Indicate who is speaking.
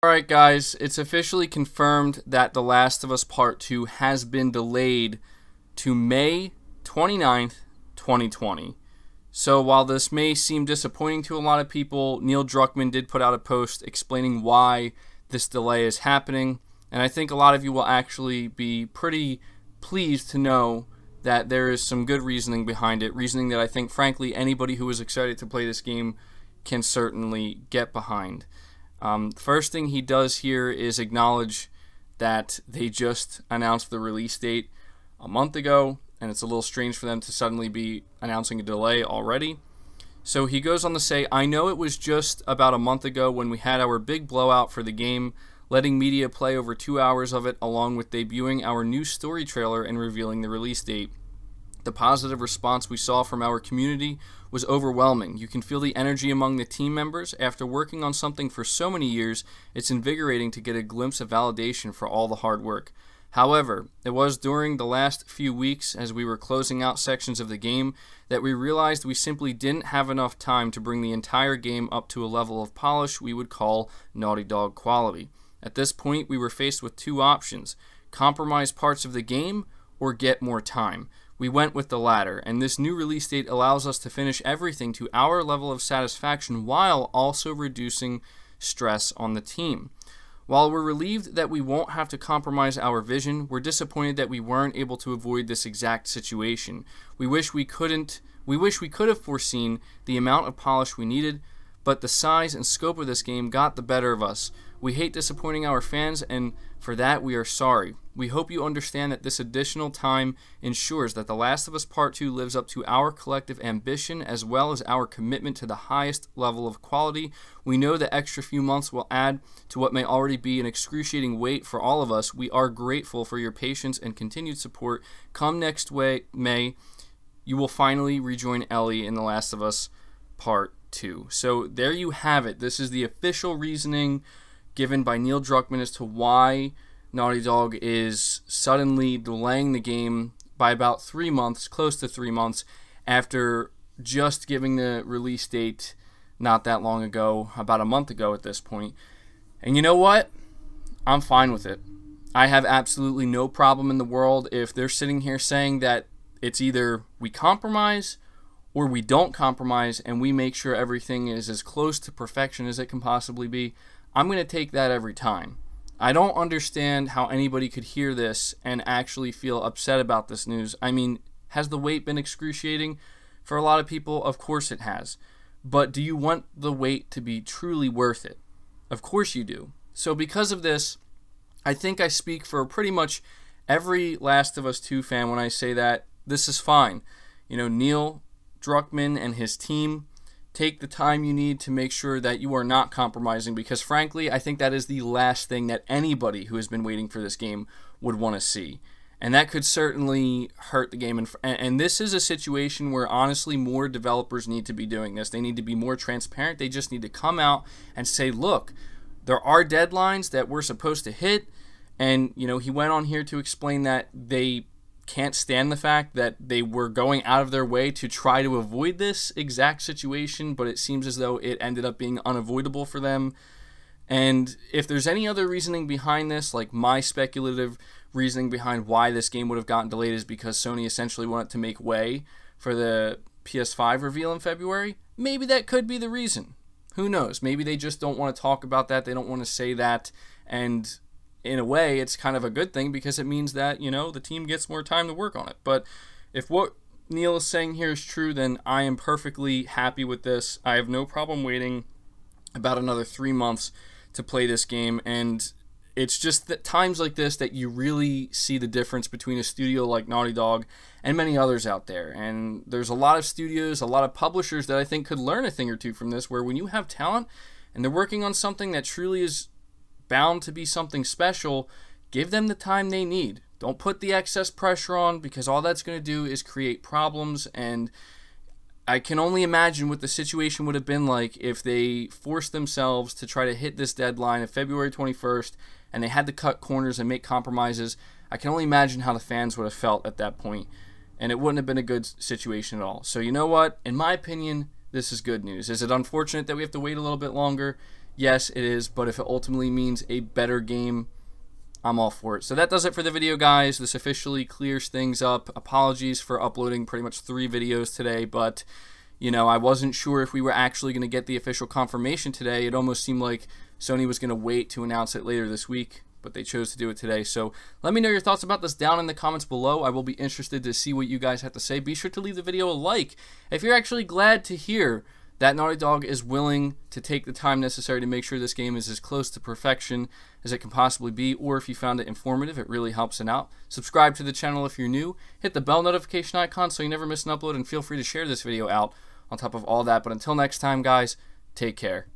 Speaker 1: Alright guys, it's officially confirmed that The Last of Us Part 2 has been delayed to May 29th, 2020. So while this may seem disappointing to a lot of people, Neil Druckmann did put out a post explaining why this delay is happening, and I think a lot of you will actually be pretty pleased to know that there is some good reasoning behind it, reasoning that I think frankly anybody who is excited to play this game can certainly get behind. First thing he does here is acknowledge that they just announced the release date a month ago, and it's a little strange for them to suddenly be announcing a delay already. So he goes on to say, "I know it was just about a month ago when we had our big blowout for the game, letting media play over 2 hours of it along with debuting our new story trailer and revealing the release date. The positive response we saw from our community was overwhelming. You can feel the energy among the team members. After working on something for so many years, it's invigorating to get a glimpse of validation for all the hard work. However, it was during the last few weeks, as we were closing out sections of the game, that we realized we simply didn't have enough time to bring the entire game up to a level of polish we would call Naughty Dog quality. At this point, we were faced with two options: compromise parts of the game or get more time. We went with the latter, and this new release date allows us to finish everything to our level of satisfaction while also reducing stress on the team. While we're relieved that we won't have to compromise our vision, we're disappointed that we weren't able to avoid this exact situation. We wish we could have foreseen the amount of polish we needed, but the size and scope of this game got the better of us. We hate disappointing our fans, and for that we are sorry. We hope you understand that this additional time ensures that The Last of Us Part 2 lives up to our collective ambition as well as our commitment to the highest level of quality. We know the extra few months will add to what may already be an excruciating wait for all of us. We are grateful for your patience and continued support. Come next May, you will finally rejoin Ellie in The Last of Us Part 2. So there you have it. This is the official reasoning given by Neil Druckmann as to why Naughty Dog is suddenly delaying the game by about 3 months, close to 3 months, after just giving the release date not that long ago, about a month ago at this point. And you know what? I'm fine with it. I have absolutely no problem in the world if they're sitting here saying that it's either we compromise or we don't compromise and we make sure everything is as close to perfection as it can possibly be. I'm going to take that every time. I don't understand how anybody could hear this and actually feel upset about this news. I mean, has the wait been excruciating? For a lot of people, of course it has. But do you want the wait to be truly worth it? Of course you do. So because of this, I think I speak for pretty much every Last of Us 2 fan when I say that this is fine. You know, Neil Druckmann and his team, take the time you need to make sure that you are not compromising, because frankly, I think that is the last thing that anybody who has been waiting for this game would want to see. And that could certainly hurt the game. And this is a situation where honestly more developers need to be doing this. They need to be more transparent. They just need to come out and say, look, there are deadlines that we're supposed to hit. And, you know, he went on here to explain that they can't stand the fact that they were going out of their way to try to avoid this exact situation, but it seems as though it ended up being unavoidable for them. And if there's any other reasoning behind this, like my speculative reasoning behind why this game would have gotten delayed is because Sony essentially wanted to make way for the PS5 reveal in February, maybe that could be the reason. Who knows? Maybe they just don't want to talk about that. They don't want to say that, and in a way, it's kind of a good thing because it means that, you know, the team gets more time to work on it. But if what Neil is saying here is true, then I am perfectly happy with this. I have no problem waiting about another 3 months to play this game, and it's just that times like this that you really see the difference between a studio like Naughty Dog and many others out there. And there's a lot of studios, a lot of publishers that I think could learn a thing or two from this, where when you have talent and they're working on something that truly is bound to be something special, give them the time they need. Don't put the excess pressure on, because all that's going to do is create problems. And I can only imagine what the situation would have been like if they forced themselves to try to hit this deadline of February 21st and they had to cut corners and make compromises. I can only imagine how the fans would have felt at that point, and it wouldn't have been a good situation at all. So you know what? In my opinion, this is good news. Is it unfortunate that we have to wait a little bit longer? Yes, it is, but if it ultimately means a better game, I'm all for it. So that does it for the video, guys. This officially clears things up. Apologies for uploading pretty much 3 videos today, but, you know, I wasn't sure if we were actually going to get the official confirmation today. It almost seemed like Sony was going to wait to announce it later this week, but they chose to do it today. So let me know your thoughts about this down in the comments below. I will be interested to see what you guys have to say. Be sure to leave the video a like if you're actually glad to hear that Naughty Dog is willing to take the time necessary to make sure this game is as close to perfection as it can possibly be, or if you found it informative, it really helps it out. Subscribe to the channel if you're new. Hit the bell notification icon so you never miss an upload, and feel free to share this video out on top of all that. But until next time, guys, take care.